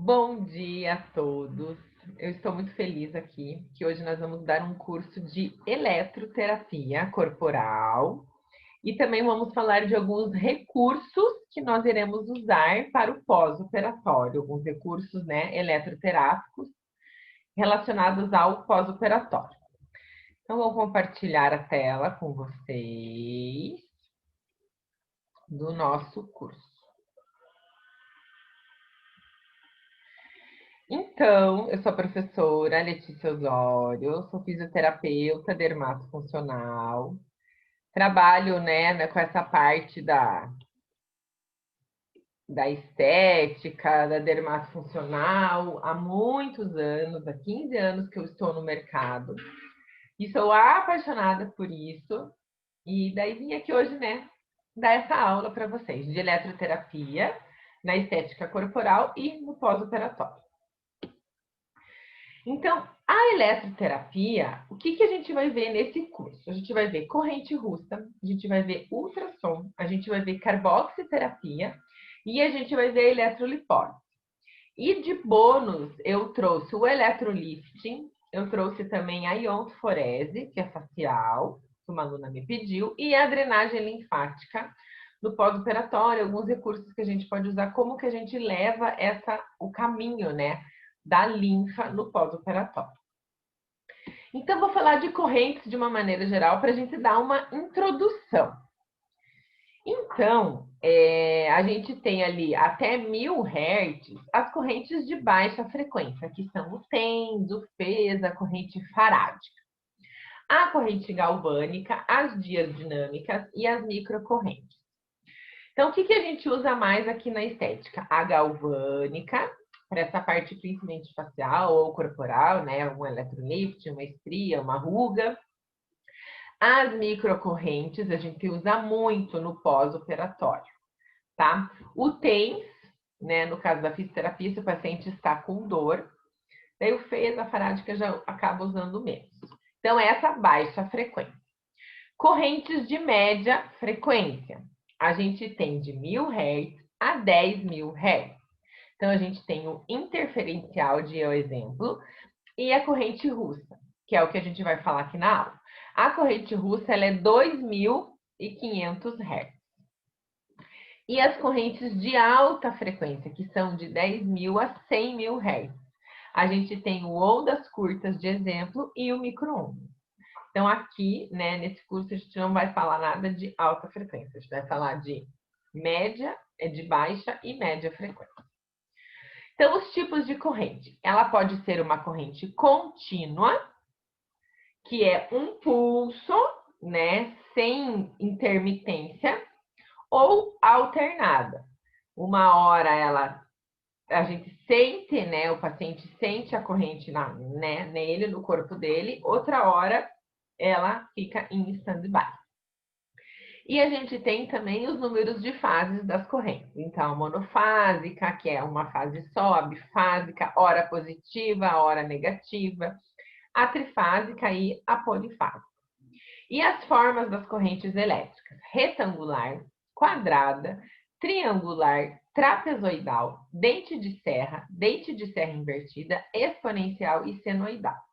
Bom dia a todos. Eu estou muito feliz aqui que hoje nós vamos dar um curso de eletroterapia corporal e também vamos falar de alguns recursos que nós iremos usar para o pós-operatório, alguns recursos, né, eletroterápicos relacionados ao pós-operatório. Então, vou compartilhar a tela com vocês do nosso curso. Então, eu sou a professora Letícia Osório, sou fisioterapeuta dermatofuncional, trabalho, né, com essa parte da estética, da dermatofuncional há muitos anos, há 15 anos que eu estou no mercado, e sou apaixonada por isso, e daí vim aqui hoje, né, dar essa aula para vocês de eletroterapia na estética corporal e no pós-operatório. Então, a eletroterapia, o que a gente vai ver nesse curso? A gente vai ver corrente russa, a gente vai ver ultrassom, a gente vai ver carboxiterapia e a gente vai ver eletrolipólise. E de bônus, eu trouxe o eletrolifting, eu trouxe também a iontoforese, que é facial, que uma aluna me pediu, e a drenagem linfática no pós-operatório, alguns recursos que a gente pode usar, como que a gente leva o caminho, né, da linfa no pós-operatório. Então, vou falar de correntes de uma maneira geral para a gente dar uma introdução. Então, a gente tem ali até 1000 Hz as correntes de baixa frequência, que são o TENS, o FES, a corrente farádica. A corrente galvânica, as diadinâmicas e as microcorrentes. Então, o que a gente usa mais aqui na estética? A galvânica, para essa parte principalmente facial ou corporal, né? Um eletrolift, uma estria, uma ruga. As microcorrentes a gente usa muito no pós-operatório, tá? O TENS, né? No caso da fisioterapia, se o paciente está com dor, daí o FES, a farádica já acaba usando menos. Então, essa baixa frequência. Correntes de média frequência. A gente tem de 1000 Hz a 10.000 Hz. Então, a gente tem o interferencial de exemplo e a corrente russa, que é o que a gente vai falar aqui na aula. A corrente russa ela é 2.500 Hz. E as correntes de alta frequência, que são de 10.000 a 100.000 Hz. A gente tem o ondas curtas de exemplo e o micro-ondas. Então, aqui, né, nesse curso, a gente não vai falar nada de alta frequência, a gente vai falar de média, de baixa e média frequência. Então, os tipos de corrente. Ela pode ser uma corrente contínua, que é um pulso, né, sem intermitência, ou alternada. Uma hora a gente sente, né, o paciente sente a corrente nele, no corpo dele, outra hora ela fica em stand-by. E a gente tem também os números de fases das correntes. Então, monofásica, que é uma fase só, a bifásica, hora positiva, hora negativa, a trifásica e a polifásica. E as formas das correntes elétricas: retangular, quadrada, triangular, trapezoidal, dente de serra invertida, exponencial e senoidal.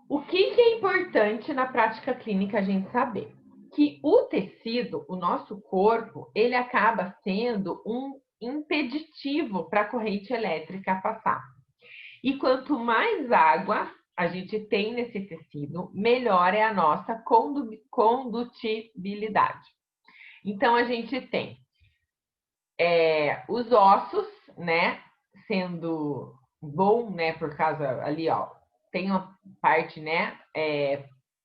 O que é importante na prática clínica a gente saber? Que o tecido, o nosso corpo, ele acaba sendo um impeditivo para a corrente elétrica passar. E quanto mais água a gente tem nesse tecido, melhor é a nossa condutibilidade. Então, a gente tem os ossos, né, sendo bom, né, por causa ali, ó, tem uma parte, né,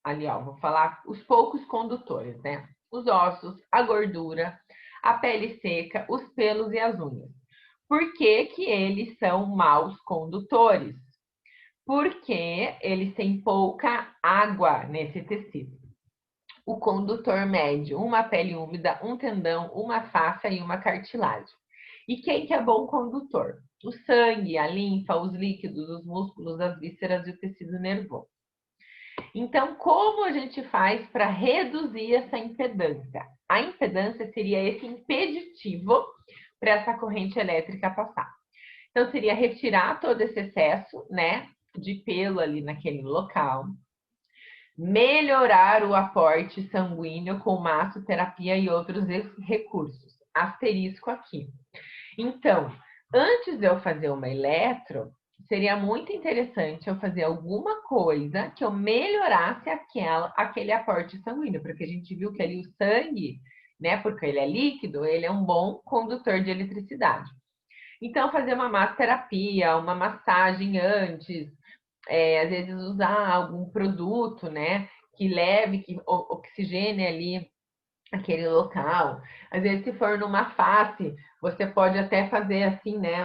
ali, ó, vou falar os poucos condutores, né, os ossos, a gordura, a pele seca, os pelos e as unhas. Por que eles são maus condutores? Porque eles têm pouca água nesse tecido. O condutor médio, uma pele úmida, um tendão, uma fascia e uma cartilagem. E quem que é bom condutor? O sangue, a linfa, os líquidos, os músculos, as vísceras e o tecido nervoso. Então, como a gente faz para reduzir essa impedância? A impedância seria esse impeditivo para essa corrente elétrica passar. Então, seria retirar todo esse excesso, né, de pelo ali naquele local, melhorar o aporte sanguíneo com massoterapia e outros recursos. Asterisco aqui. Então, antes de eu fazer uma eletro, seria muito interessante eu fazer alguma coisa que eu melhorasse aquele aporte sanguíneo, porque a gente viu que ali o sangue, né, porque ele é líquido, ele é um bom condutor de eletricidade. Então, fazer uma massoterapia, uma massagem antes, às vezes usar algum produto, né, que leve, que oxigene ali aquele local. Às vezes, se for numa face, você pode até fazer assim, né,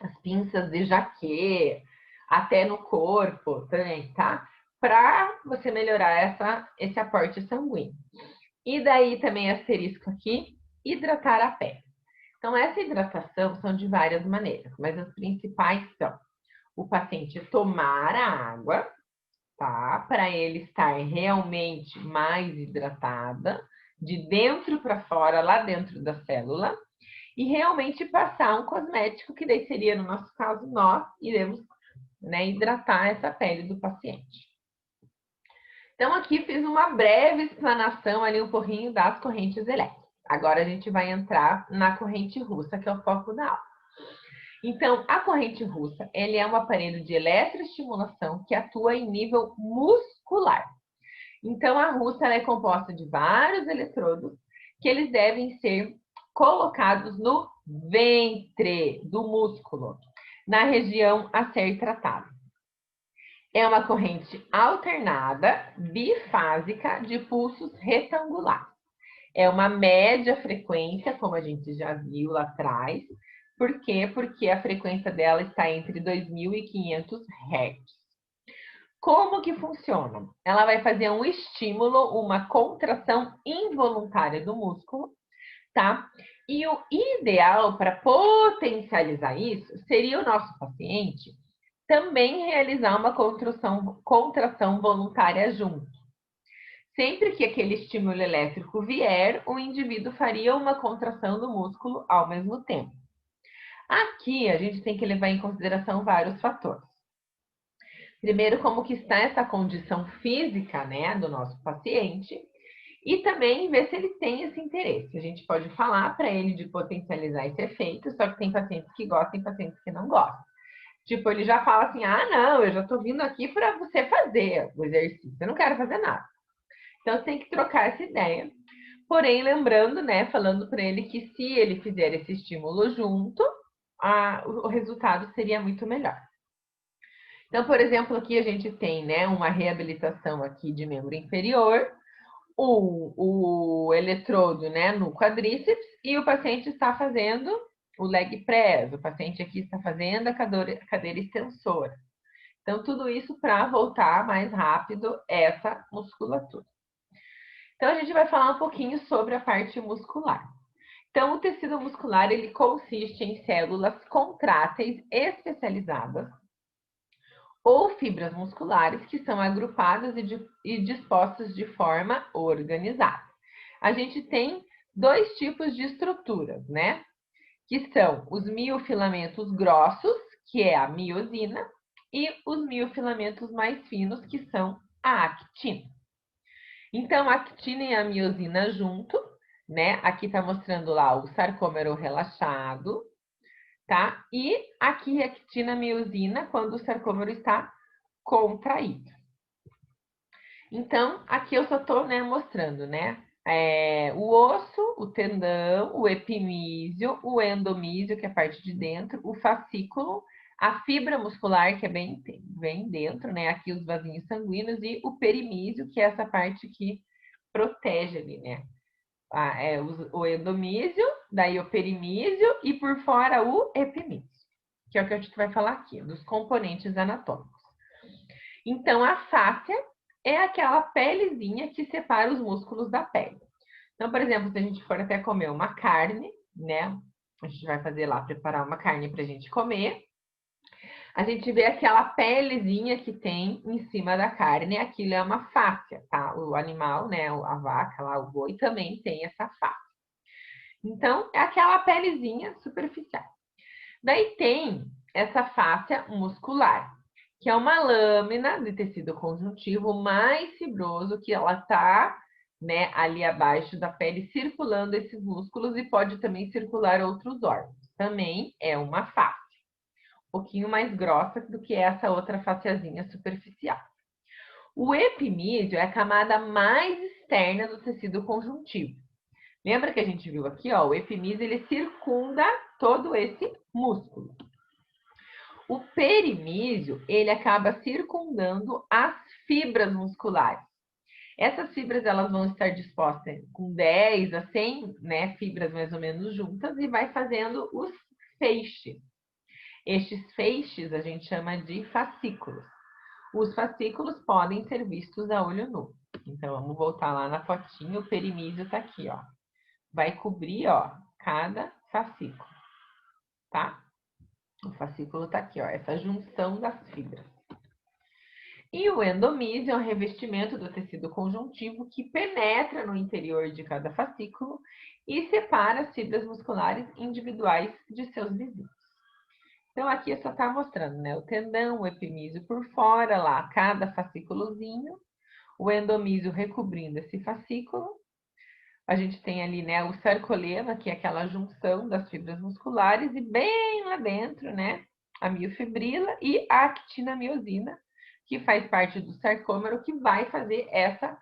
as pinças de jaquê, até no corpo também, tá? Para você melhorar esse aporte sanguíneo. E daí também asterisco aqui, hidratar a pele. Então, essa hidratação são de várias maneiras, mas as principais são o paciente tomar a água, tá? Para ele estar realmente mais hidratada, de dentro para fora, lá dentro da célula, e realmente passar um cosmético, que daí seria, no nosso caso, nós iremos, né, hidratar essa pele do paciente. Então, aqui fiz uma breve explanação ali, um pouquinho das correntes elétricas. Agora a gente vai entrar na corrente russa, que é o foco da aula. Então, a corrente russa, ele é um aparelho de eletroestimulação que atua em nível muscular. Então, a russa ela é composta de vários eletrodos que eles devem ser colocados no ventre do músculo, na região a ser tratada. É uma corrente alternada, bifásica, de pulsos retangulares. É uma média frequência, como a gente já viu lá atrás. Por quê? Porque a frequência dela está entre 2.500 Hz. Como que funciona? Ela vai fazer um estímulo, uma contração involuntária do músculo, tá? E o ideal para potencializar isso seria o nosso paciente também realizar uma contração voluntária junto. Sempre que aquele estímulo elétrico vier, o indivíduo faria uma contração do músculo ao mesmo tempo. Aqui a gente tem que levar em consideração vários fatores. Primeiro, como que está essa condição física, né, do nosso paciente, e também ver se ele tem esse interesse. A gente pode falar para ele de potencializar esse efeito, só que tem pacientes que gostam e pacientes que não gostam. Tipo, ele já fala assim: ah, não, eu já estou vindo aqui para você fazer o exercício, eu não quero fazer nada. Então, tem que trocar essa ideia. Porém, lembrando, né, falando para ele que se ele fizer esse estímulo junto, o resultado seria muito melhor. Então, por exemplo, aqui a gente tem, né, uma reabilitação aqui de membro inferior, o eletrodo, né, no quadríceps, e o paciente está fazendo o leg press, o paciente aqui está fazendo a cadeira extensora. Então, tudo isso para voltar mais rápido essa musculatura. Então, a gente vai falar um pouquinho sobre a parte muscular. Então, o tecido muscular, ele consiste em células contráteis especializadas ou fibras musculares que são agrupadas e dispostas de forma organizada. A gente tem dois tipos de estruturas, né? Que são os miofilamentos grossos, que é a miosina, e os miofilamentos mais finos, que são a actina. Então, a actina e a miosina junto, né? Aqui tá mostrando lá o sarcômero relaxado, tá? E aqui a actina miosina quando o sarcômero está contraído. Então, aqui eu só tô, né, mostrando, né? O osso, o tendão, o epimísio, o endomísio, que é a parte de dentro, o fascículo, a fibra muscular, que é bem dentro, né? Aqui os vasinhos sanguíneos, e o perimísio, que é essa parte que protege ali, né? O endomísio, daí o perimísio e por fora o epimísio, que é o que a gente vai falar aqui, dos componentes anatômicos. Então, a fáscia é aquela pelezinha que separa os músculos da pele. Então, por exemplo, se a gente for até comer uma carne, né? A gente vai fazer lá, preparar uma carne para a gente comer. A gente vê aquela pelezinha que tem em cima da carne, aquilo é uma fáscia, tá? O animal, né? A vaca lá, o boi também tem essa fáscia. Então, é aquela pelezinha superficial. Daí tem essa fáscia muscular, que é uma lâmina de tecido conjuntivo mais fibroso que ela está, né, ali abaixo da pele, circulando esses músculos e pode também circular outros órgãos. Também é uma fáscia, um pouquinho mais grossa do que essa outra fasciazinha superficial. O epimídio é a camada mais externa do tecido conjuntivo. Lembra que a gente viu aqui, ó, o epimísio ele circunda todo esse músculo. O perimísio, ele acaba circundando as fibras musculares. Essas fibras elas vão estar dispostas com 10 a 100, né, fibras mais ou menos juntas e vai fazendo os feixes. Estes feixes a gente chama de fascículos. Os fascículos podem ser vistos a olho nu. Então, vamos voltar lá na fotinha, o perimísio está aqui, ó. Vai cobrir, ó, cada fascículo, tá? O fascículo está aqui, ó, essa junção das fibras. E o endomísio é um revestimento do tecido conjuntivo que penetra no interior de cada fascículo e separa as fibras musculares individuais de seus vizinhos. Então, aqui só está mostrando, né? O tendão, o epimísio por fora, lá, cada fascículozinho, o endomísio recobrindo esse fascículo. A gente tem ali, né, o sarcolemma, que é aquela junção das fibras musculares, e bem lá dentro, né, a miofibrila e a actinamiosina, que faz parte do sarcômero, que vai fazer essa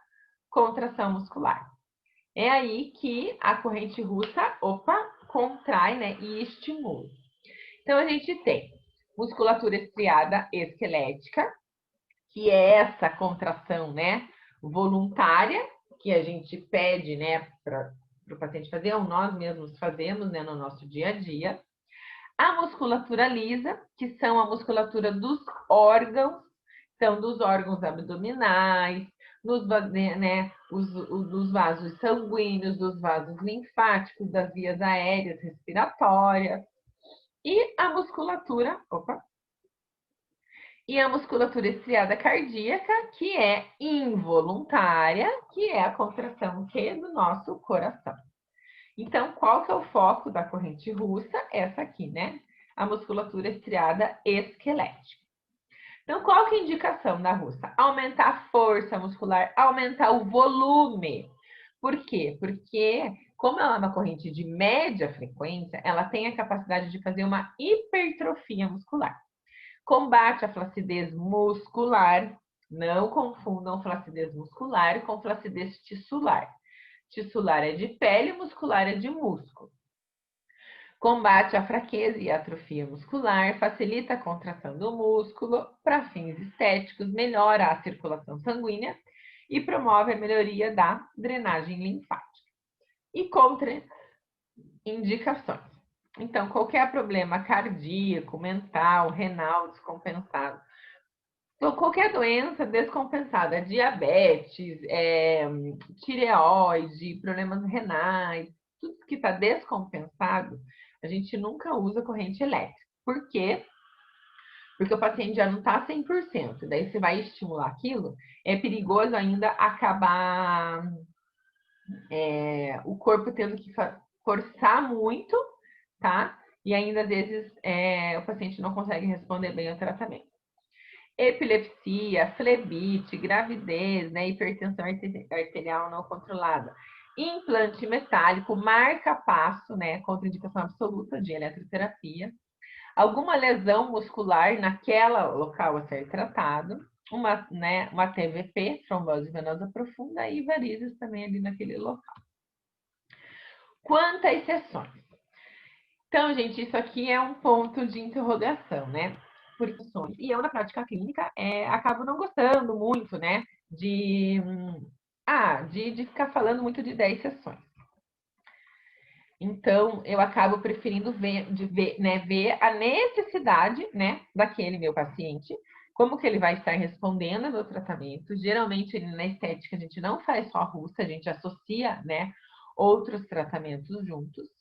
contração muscular. É aí que a corrente russa, contrai, né, e estimula. Então, a gente tem musculatura estriada esquelética, que é essa contração, né, voluntária, que a gente pede, né, para o paciente fazer, ou nós mesmos fazemos, né, no nosso dia a dia. A musculatura lisa, que são a musculatura dos órgãos, então dos órgãos abdominais, né, dos vasos sanguíneos, dos vasos linfáticos, das vias aéreas respiratórias. E a musculatura, estriada cardíaca, que é involuntária, que é a contração do nosso coração. Então, qual que é o foco da corrente russa? Essa aqui, né? A musculatura estriada esquelética. Então, qual que é a indicação da russa? Aumentar a força muscular, aumentar o volume. Por quê? Porque, como ela é uma corrente de média frequência, ela tem a capacidade de fazer uma hipertrofia muscular. Combate a flacidez muscular. Não confundam flacidez muscular com flacidez tissular. Tissular é de pele, muscular é de músculo. Combate a fraqueza e a atrofia muscular, facilita a contração do músculo para fins estéticos, melhora a circulação sanguínea e promove a melhoria da drenagem linfática. E contraindicações. Então, qualquer problema cardíaco, mental, renal descompensado, então, qualquer doença descompensada, diabetes, tireoide, problemas renais, tudo que está descompensado, a gente nunca usa corrente elétrica. Por quê? Porque o paciente já não está 100%. Daí você vai estimular aquilo, é perigoso ainda acabar o corpo tendo que forçar muito, tá? E ainda às vezes o paciente não consegue responder bem ao tratamento. Epilepsia, flebite, gravidez, né, hipertensão arterial não controlada, implante metálico, marca-passo, né, contraindicação absoluta de eletroterapia, alguma lesão muscular naquela local a ser tratado, uma TVP, trombose venosa profunda, e varizes também ali naquele local. Quantas sessões? Então, gente, isso aqui é um ponto de interrogação, né? E eu, na prática clínica, acabo não gostando muito, né, de ficar falando muito de 10 sessões. Então, eu acabo preferindo ver a necessidade, né, daquele meu paciente, como que ele vai estar respondendo ao meu tratamento. Geralmente, na estética, a gente não faz só a russa, a gente associa, né, outros tratamentos juntos.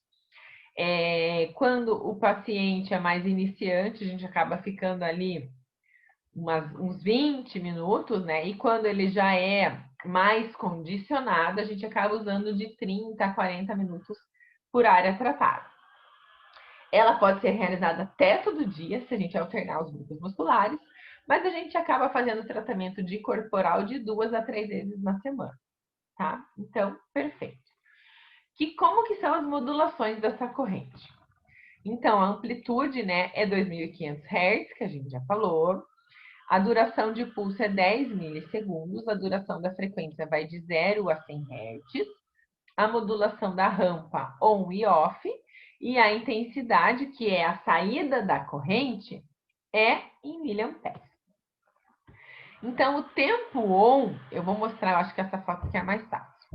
Quando o paciente é mais iniciante, a gente acaba ficando ali uns 20 minutos, né? E quando ele já é mais condicionado, a gente acaba usando de 30 a 40 minutos por área tratada. Ela pode ser realizada até todo dia, se a gente alternar os grupos musculares, mas a gente acaba fazendo tratamento de corporal de 2 a 3 vezes na semana, tá? Então, perfeito. Como que são as modulações dessa corrente? Então, a amplitude, né, é 2.500 Hz, que a gente já falou. A duração de pulso é 10 milissegundos. A duração da frequência vai de 0 a 100 Hz. A modulação da rampa on e off. E a intensidade, que é a saída da corrente, é em miliamperes. Então, o tempo on, eu vou mostrar, eu acho que essa foto aqui é mais fácil.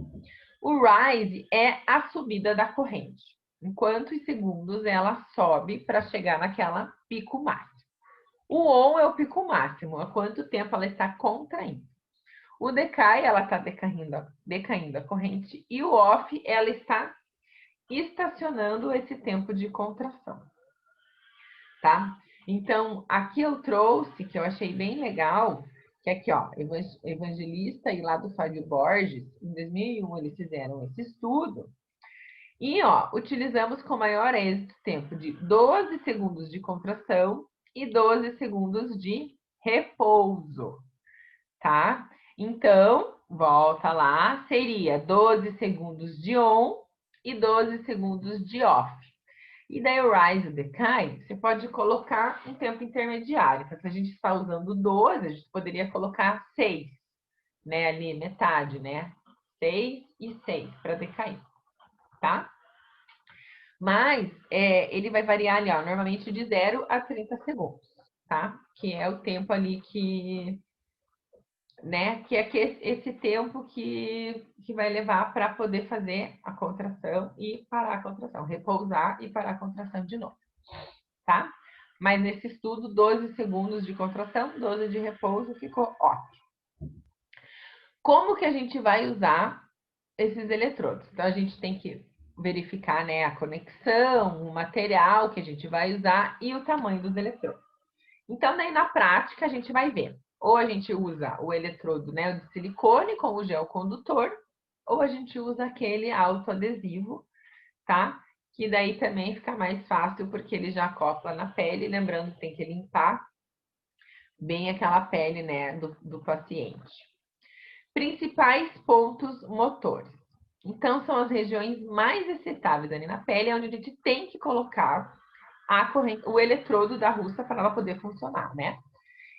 O rise é a subida da corrente. Em quantos segundos ela sobe para chegar naquela pico máximo. O on é o pico máximo, há quanto tempo ela está contraindo. O decai, ela está decaindo a corrente. E o off, ela está estacionando esse tempo de contração. Tá? Então, aqui eu trouxe, que eu achei bem legal, que aqui, ó, Evangelista e lá do Fábio Borges, em 2001 eles fizeram esse estudo. E, ó, utilizamos com maior êxito tempo de 12 segundos de contração e 12 segundos de repouso, tá? Então, volta lá, seria 12 segundos de on e 12 segundos de off. E daí o rise e o decay, você pode colocar um tempo intermediário. Então, se a gente está usando 12, a gente poderia colocar 6, né? Ali, metade, né? 6 e 6 para decair, tá? Mas ele vai variar ali, ó, normalmente de 0 a 30 segundos, tá? Que é o tempo ali que, né? Que é esse tempo que vai levar para poder fazer a contração e parar a contração, repousar e parar a contração de novo, tá? Mas nesse estudo, 12 segundos de contração, 12 de repouso, ficou ótimo. Como que a gente vai usar esses eletrodos? Então, a gente tem que verificar, né, a conexão, o material que a gente vai usar e o tamanho dos eletrodos. Então, daí na prática, a gente vai ver. Ou a gente usa o eletrodo, né, de silicone com o gel condutor, ou a gente usa aquele autoadesivo, tá? Que daí também fica mais fácil, porque ele já acopla na pele, lembrando que tem que limpar bem aquela pele, né, do paciente. Principais pontos motores. Então, são as regiões mais excitáveis ali na pele, onde a gente tem que colocar o eletrodo da russa para ela poder funcionar, né?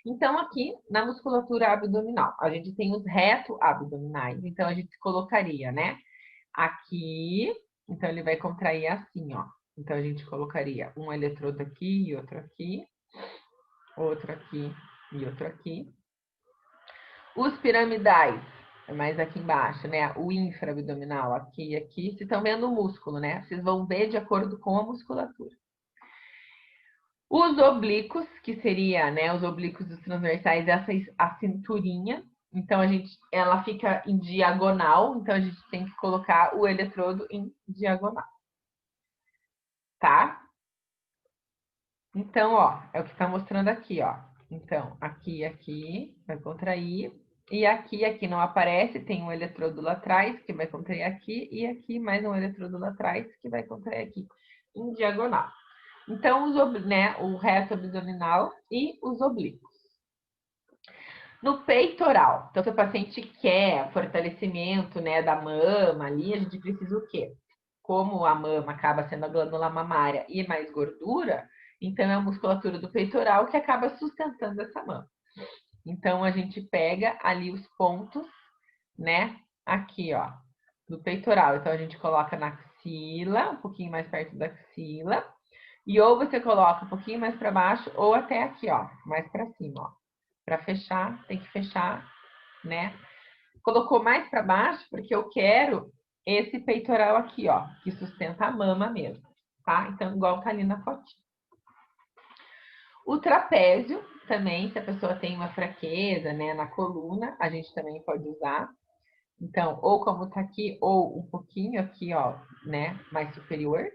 Então, aqui na musculatura abdominal, a gente tem os reto-abdominais. Então, a gente colocaria, né? Aqui, então ele vai contrair assim, ó. Então, a gente colocaria um eletrodo aqui e outro aqui e outro aqui. Os piramidais, é mais aqui embaixo, né? O infraabdominal, aqui e aqui. Vocês estão vendo o músculo, né? Vocês vão ver de acordo com a musculatura. Os oblíquos, que seria, né? Os oblíquos dos transversais, a cinturinha. Então, ela fica em diagonal. Então, a gente tem que colocar o eletrodo em diagonal. Tá? Então, ó, é o que está mostrando aqui, ó. Então, aqui e aqui vai contrair. E aqui não aparece, tem um eletrodo lá atrás, que vai contrair aqui. E aqui mais um eletrodo lá atrás, que vai contrair aqui, em diagonal. Então, né, o reto abdominal e os oblíquos. No peitoral, então, se o paciente quer fortalecimento, né, da mama ali, a gente precisa o quê? Como a mama acaba sendo a glândula mamária e mais gordura, então é a musculatura do peitoral que acaba sustentando essa mama. Então, a gente pega ali os pontos, né, aqui, ó, do peitoral. Então, a gente coloca na axila, um pouquinho mais perto da axila, e ou você coloca um pouquinho mais para baixo, ou até aqui, ó, mais para cima, ó. Para fechar, tem que fechar, né? Colocou mais para baixo, porque eu quero esse peitoral aqui, ó, que sustenta a mama mesmo, tá? Então, igual tá ali na fotinha. O trapézio também, se a pessoa tem uma fraqueza, né, na coluna, a gente também pode usar. Então, ou como tá aqui, ou um pouquinho aqui, ó, né, mais superior.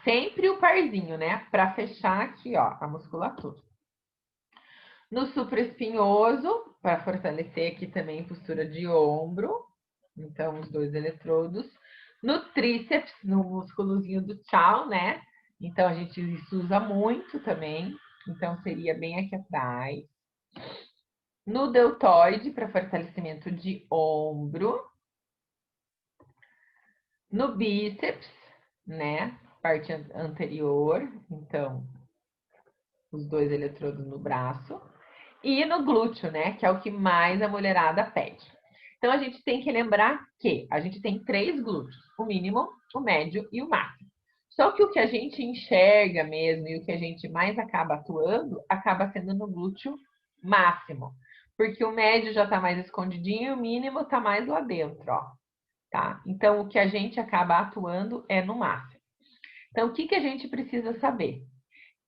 Sempre o parzinho, né, para fechar aqui, ó, a musculatura. No supraespinhoso, para fortalecer aqui também postura de ombro. Então, os 2 eletrodos. No tríceps, no músculozinho do tchau, né? Então, a gente isso usa muito também. Então, seria bem aqui atrás. No deltoide, para fortalecimento de ombro. No bíceps, né? Parte anterior. Então, os dois eletrodos no braço. E no glúteo, né? Que é o que mais a mulherada pede. Então, a gente tem que lembrar que a gente tem 3 glúteos: o mínimo, o médio e o máximo. Só que o que a gente enxerga mesmo e o que a gente mais acaba atuando, acaba sendo no glúteo máximo. Porque o médio já está mais escondidinho e o mínimo está mais lá dentro, ó. Tá? Então, o que a gente acaba atuando é no máximo. Então, o que a gente precisa saber?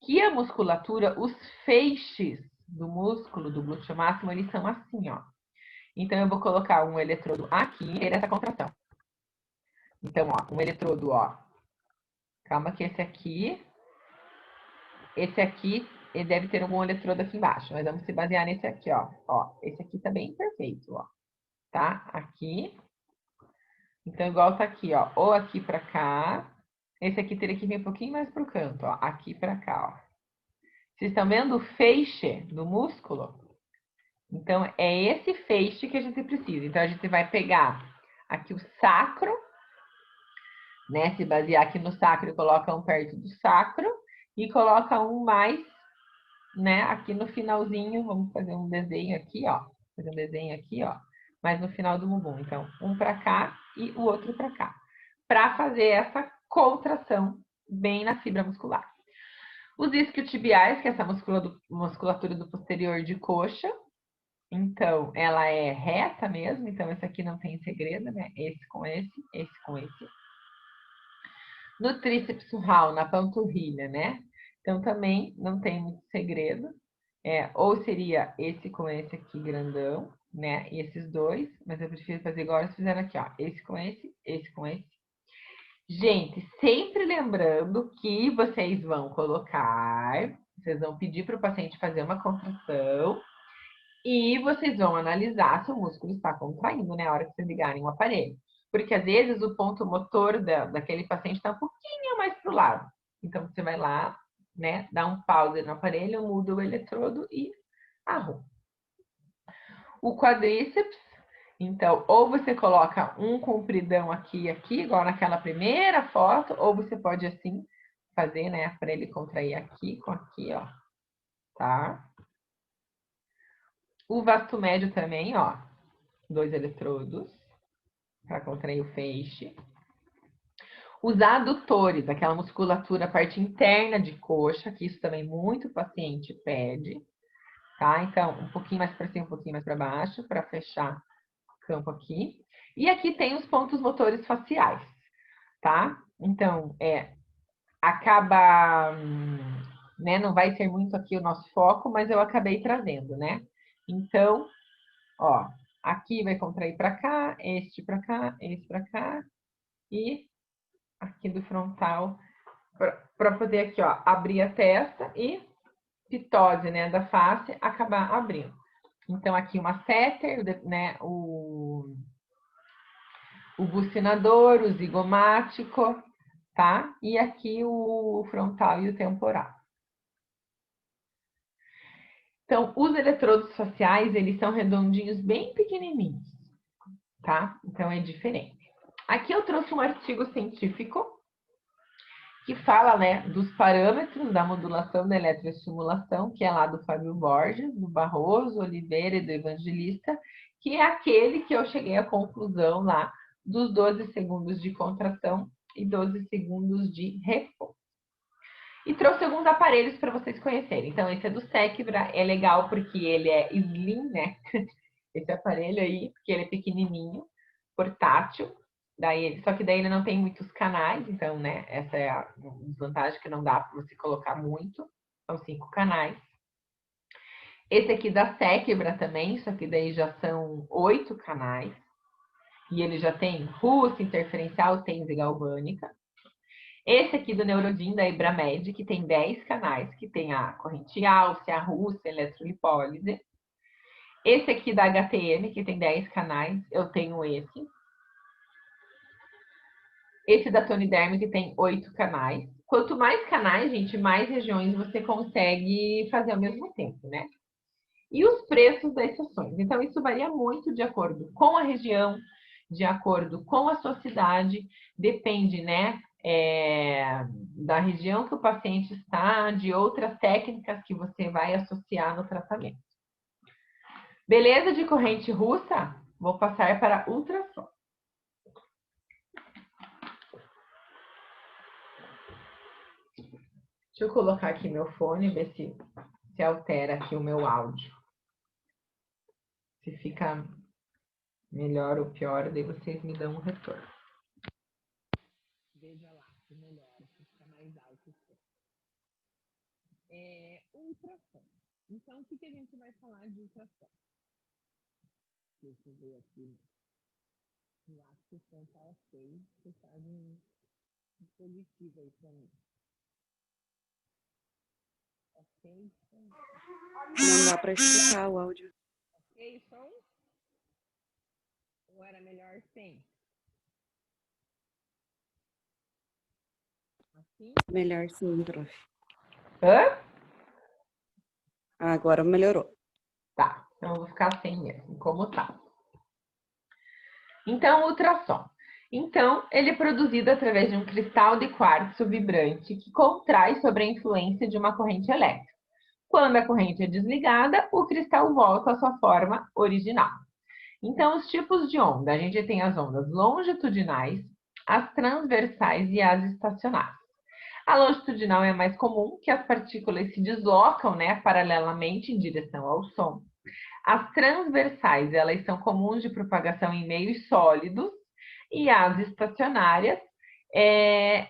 Que a musculatura, os feixes do músculo do glúteo máximo, eles são assim, ó. Então, eu vou colocar um eletrodo aqui e ter essa contração. Então, ó, um eletrodo, ó. Calma que esse aqui, ele deve ter algum eletrodo aqui embaixo. Mas vamos se basear nesse aqui, ó. Ó, esse aqui tá bem perfeito, ó. Tá? Aqui. Então, igual tá aqui, ó. Ou aqui pra cá. Esse aqui teria que vir um pouquinho mais pro canto, ó. Aqui pra cá, ó. Vocês estão vendo o feixe do músculo? Então, é esse feixe que a gente precisa. Então, a gente vai pegar aqui o sacro, né? Se basear aqui no sacro, coloca um perto do sacro e coloca um mais, né? Aqui no finalzinho, vamos fazer um desenho aqui, ó. Fazer um desenho aqui, ó. Mas no final do bumbum. Então, um para cá e o outro para cá. Para fazer essa contração bem na fibra muscular. Os isquiotibiais, que é essa musculatura do posterior de coxa. Então, ela é reta mesmo. Então, esse aqui não tem segredo, né? Esse com esse com esse. No tríceps surral, na panturrilha, né? Então, também não tem muito segredo. Ou seria esse com esse aqui grandão, né? E esses dois. Mas eu prefiro fazer igual eles fizeram aqui, ó. Esse com esse com esse. Gente, sempre lembrando que vocês vão colocar, vocês vão pedir para o paciente fazer uma contração e vocês vão analisar se o músculo está contraindo, né, na hora que vocês ligarem o aparelho. Porque às vezes o ponto motor daquele paciente está um pouquinho mais para o lado. Então você vai lá, né, dá um pause no aparelho, muda o eletrodo e arruma. O quadríceps, então, ou você coloca um compridão aqui e aqui, igual naquela primeira foto, ou você pode assim fazer, né, para ele contrair aqui com aqui, ó, tá? O vasto médio também, ó, 2 eletrodos para contrair o feixe. Os adutores, aquela musculatura, a parte interna de coxa, que isso também muito paciente pede, tá? Então, um pouquinho mais para cima, um pouquinho mais para baixo, para fechar o campo aqui. E aqui tem os pontos motores faciais, tá? Então, acaba, né, não vai ser muito aqui o nosso foco, mas eu acabei trazendo, né? Então, ó, aqui vai contrair para cá, este para cá, esse para cá, e aqui do frontal, para poder aqui, ó, abrir a testa e pitose, né, da face, acabar abrindo. Então, aqui uma setter, né, o bucinador, o zigomático, tá? E aqui o frontal e o temporal. Então, os eletrodos faciais, eles são redondinhos, bem pequenininhos, tá? Então, é diferente. Aqui eu trouxe um artigo científico que fala, né, dos parâmetros da modulação da eletroestimulação, que é lá do Fábio Borges, do Barroso, Oliveira e do Evangelista, que é aquele que eu cheguei à conclusão lá dos 12 segundos de contração e 12 segundos de repouso. E trouxe alguns aparelhos para vocês conhecerem. Então, esse é do Sequebra, é legal porque ele é slim, né? Esse aparelho aí, porque ele é pequenininho, portátil. Só que daí ele não tem muitos canais, então, né? Essa é a desvantagem que não dá para você colocar muito. São 5 canais. Esse aqui da Sequebra também, só que daí já são 8 canais. E ele já tem russa, interferencial, TENS e galvânica. Esse aqui do Neurodin, da Ibramed, que tem 10 canais, que tem a corrente Alce, a russa, a eletrolipólise. Esse aqui da HTM, que tem 10 canais, eu tenho esse. Esse da Toniderm que tem 8 canais. Quanto mais canais, gente, mais regiões você consegue fazer ao mesmo tempo, né? E os preços das sessões. Então, isso varia muito de acordo com a região, de acordo com a sua cidade, depende, né, da região que o paciente está, de outras técnicas que você vai associar no tratamento. Beleza de corrente russa? Vou passar para ultrassom. Deixa eu colocar aqui meu fone e ver se altera aqui o meu áudio. Se fica melhor ou pior, daí vocês me dão um retorno. Veja lá, se melhora, se fica mais alto. Ultrassom. Então, o que a gente vai falar de ultrassom? Deixa eu ver aqui. Eu acho que o som tá ok. Você faz um positivo aí pra mim. Ok, som. Não dá para escutar o áudio. Ok, som? Ou era melhor sem? Assim? Melhor sim, prof. Hã? Agora melhorou. Tá, então eu vou ficar sem mesmo, como tá. Então, ultrassom. Então, ele é produzido através de um cristal de quartzo vibrante que contrai sob a influência de uma corrente elétrica. Quando a corrente é desligada, o cristal volta à sua forma original. Então, os tipos de onda, a gente tem as ondas longitudinais, as transversais e as estacionárias. A longitudinal é mais comum, que as partículas se deslocam, né, paralelamente em direção ao som. As transversais, elas são comuns de propagação em meios sólidos, e as estacionárias,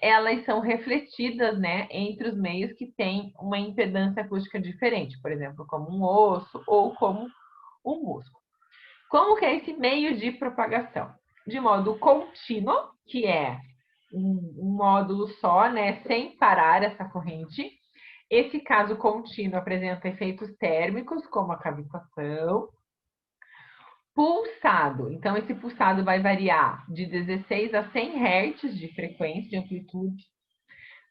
elas são refletidas, né, entre os meios que têm uma impedância acústica diferente, por exemplo, como um osso ou como um músculo. Como que é esse meio de propagação? De modo contínuo, que é um módulo só, né, sem parar essa corrente. Esse caso contínuo apresenta efeitos térmicos, como a cavitação. Pulsado. Então, esse pulsado vai variar de 16 a 100 Hz de frequência, de amplitude,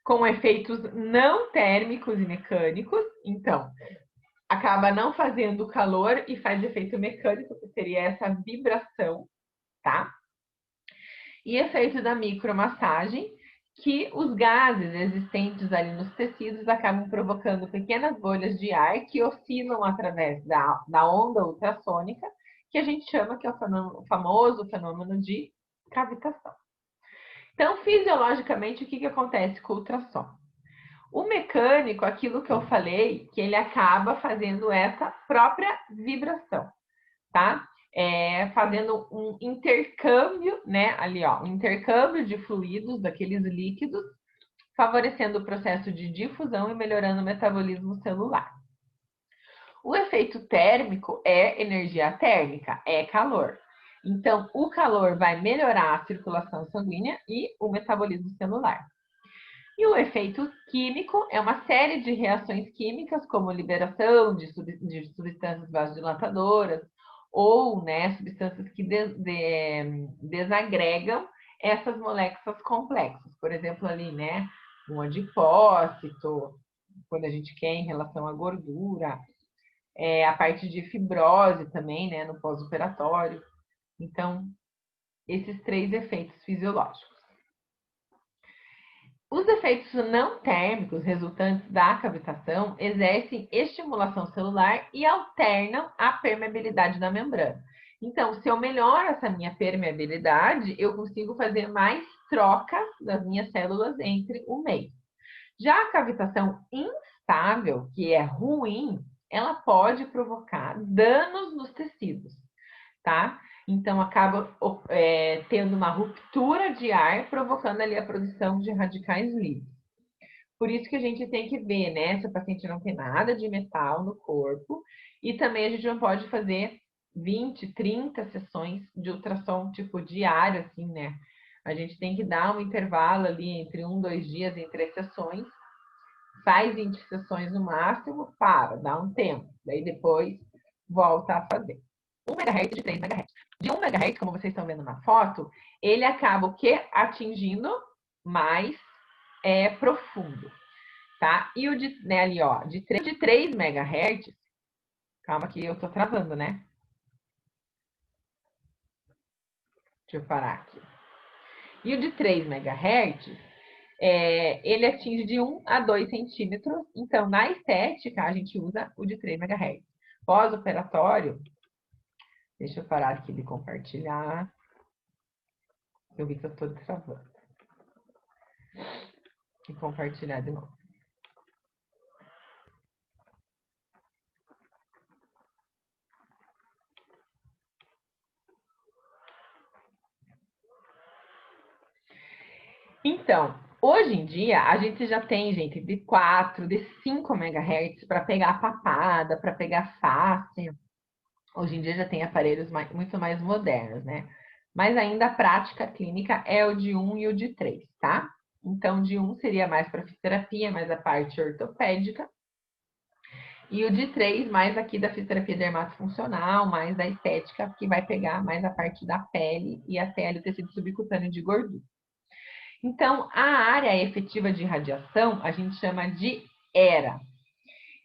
com efeitos não térmicos e mecânicos. Então, acaba não fazendo calor e faz efeito mecânico, que seria essa vibração, tá? E efeito da micromassagem, que os gases existentes ali nos tecidos acabam provocando pequenas bolhas de ar que oscilam através da onda ultrassônica, que a gente chama que é o famoso fenômeno de cavitação. Então, fisiologicamente, o que acontece com o ultrassom? O mecânico, aquilo que eu falei, que ele acaba fazendo essa própria vibração, tá? Fazendo um intercâmbio, né? Ali, ó, um intercâmbio de fluidos, daqueles líquidos, favorecendo o processo de difusão e melhorando o metabolismo celular. O efeito térmico é energia térmica, é calor. Então, o calor vai melhorar a circulação sanguínea e o metabolismo celular. E o efeito químico é uma série de reações químicas, como liberação de substâncias vasodilatadoras ou, né, substâncias que desagregam essas moléculas complexas. Por exemplo, ali, né, um adipócito, quando a gente quer em relação à gordura, a parte de fibrose também, né, no pós-operatório. Então, esses 3 efeitos fisiológicos. Os efeitos não térmicos resultantes da cavitação exercem estimulação celular e alternam a permeabilidade da membrana. Então, se eu melhoro essa minha permeabilidade, eu consigo fazer mais trocas das minhas células entre o meio. Já a cavitação instável, que é ruim, ela pode provocar danos nos tecidos, tá? Então, acaba tendo uma ruptura de ar, provocando ali a produção de radicais livres. Por isso que a gente tem que ver, né, se o paciente não tem nada de metal no corpo. E também a gente não pode fazer 20, 30 sessões de ultrassom, tipo, diário, assim, né? A gente tem que dar um intervalo ali entre 1, 2 dias entre as sessões. Faz 20 sessões no máximo, para, dá um tempo. Daí depois volta a fazer. 1 MHz de 3 MHz. De 1 MHz, como vocês estão vendo na foto, ele acaba o quê? Atingindo mais profundo, tá? E o de, né, ali, ó, de 3 MHz, calma que eu tô travando, né? Deixa eu parar aqui. E o de 3 MHz, ele atinge de 1 a 2 centímetros. Então, na estética, a gente usa o de 3 MHz. Pós-operatório, deixa eu parar aqui de compartilhar. Eu vi que eu estou travando. E compartilhar de novo. Então, hoje em dia, a gente já tem, gente, de 4, de 5 MHz para pegar papada, para pegar face. Hoje em dia já tem aparelhos muito mais modernos, né? Mas ainda a prática clínica é o de 1 e o de 3, tá? Então, de 1 seria mais para fisioterapia, mais a parte ortopédica. E o de 3, mais aqui da fisioterapia dermatofuncional, mais da estética, que vai pegar mais a parte da pele e até ali o tecido subcutâneo de gordura. Então, a área efetiva de radiação, a gente chama de ERA.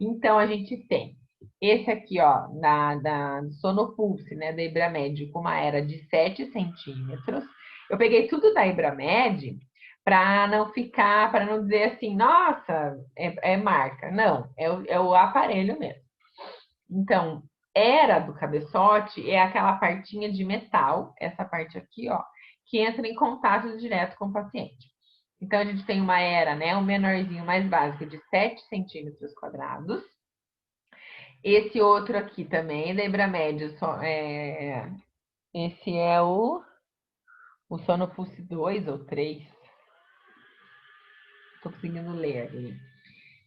Então, a gente tem esse aqui, ó, da Sonopulse, né, da Ibramed, com uma ERA de 7 centímetros. Eu peguei tudo da Ibramed para não ficar, para não dizer assim, nossa, é marca. Não, é o aparelho mesmo. Então, ERA do cabeçote é aquela partinha de metal, essa parte aqui, ó, que entra em contato direto com o paciente. Então, a gente tem uma ERA, né, um menorzinho mais básico de 7 centímetros quadrados. Esse outro aqui também, da Ibramed, esse é o Sonopulse 2 ou 3. Estou conseguindo ler ali.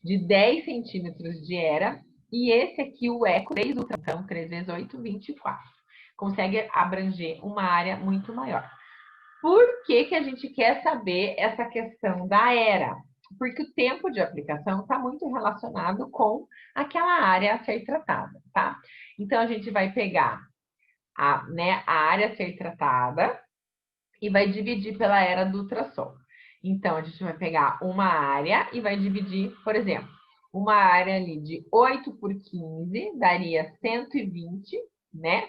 De 10 centímetros de ERA. E esse aqui, o Eco 3 Ultra, então 3 vezes 8, 24. Consegue abranger uma área muito maior. Por que que a gente quer saber essa questão da ERA? Porque o tempo de aplicação está muito relacionado com aquela área a ser tratada, tá? Então, a gente vai pegar a área a ser tratada e vai dividir pela ERA do ultrassom. Então, a gente vai pegar uma área e vai dividir, por exemplo, uma área ali de 8 por 15, daria 120, né?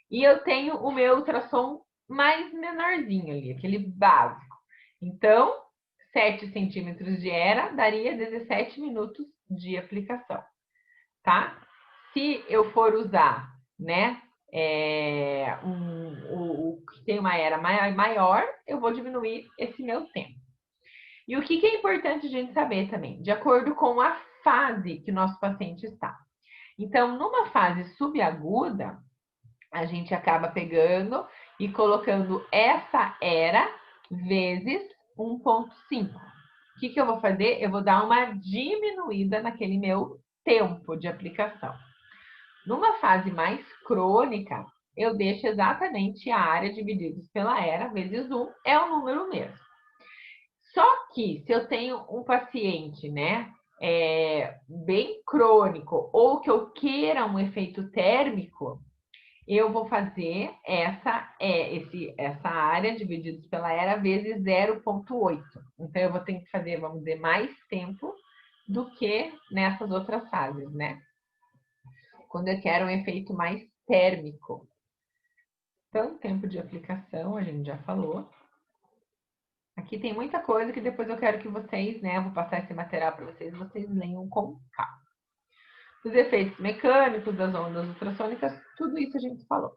E eu tenho o meu ultrassom mais menorzinho ali, aquele básico. Então, 7 centímetros de ERA daria 17 minutos de aplicação, tá? Se eu for usar, né, o que tem uma ERA maior, eu vou diminuir esse meu tempo. E o que é importante a gente saber também? De acordo com a fase que o nosso paciente está. Então, numa fase subaguda, a gente acaba pegando e colocando essa ERA vezes 1,5. O que eu vou fazer? Eu vou dar uma diminuída naquele meu tempo de aplicação. Numa fase mais crônica, eu deixo exatamente a área dividida pela ERA vezes 1, é o número mesmo. Só que se eu tenho um paciente, né, bem crônico, ou que eu queira um efeito térmico, eu vou fazer essa área dividida pela ERA vezes 0,8. Então, eu vou ter que fazer, vamos dizer, mais tempo do que nessas outras fases, né? Quando eu quero um efeito mais térmico. Então, tempo de aplicação, a gente já falou. Aqui tem muita coisa que depois eu quero que vocês, né? Eu vou passar esse material para vocês leiam com calma. Os efeitos mecânicos das ondas ultrassônicas, tudo isso a gente falou.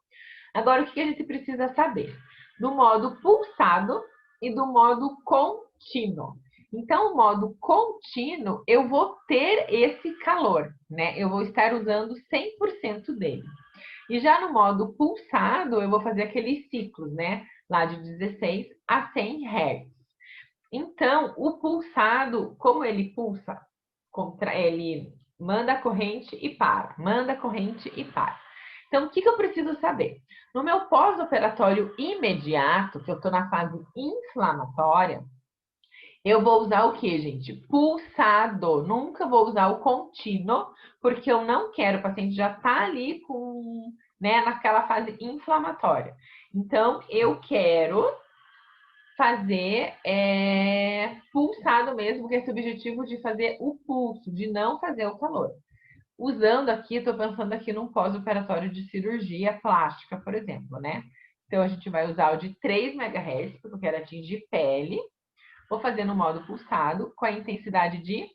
Agora, o que a gente precisa saber? Do modo pulsado e do modo contínuo. Então, o modo contínuo, eu vou ter esse calor, né? Eu vou estar usando 100% dele. E já no modo pulsado, eu vou fazer aqueles ciclos, né? Lá de 16 a 100 Hz. Então, o pulsado, como ele pulsa, ele manda a corrente e para, manda a corrente e para. Então, o que eu preciso saber? No meu pós-operatório imediato, que eu estou na fase inflamatória, eu vou usar o que, gente? Pulsado. Nunca vou usar o contínuo, porque eu não quero, o paciente já está ali com né, naquela fase inflamatória. Então, eu quero fazer pulsado mesmo, com esse objetivo de fazer o pulso, de não fazer o calor. Usando aqui, estou pensando aqui num pós-operatório de cirurgia plástica, por exemplo, né? Então, a gente vai usar o de 3 MHz, porque eu quero atingir pele. Vou fazer no modo pulsado, com a intensidade de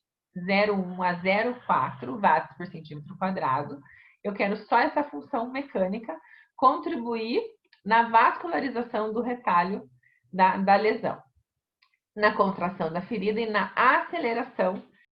0,1 a 0,4 watts por centímetro quadrado. Eu quero só essa função mecânica contribuir na vascularização do retalho da lesão, na contração da ferida e na aceleração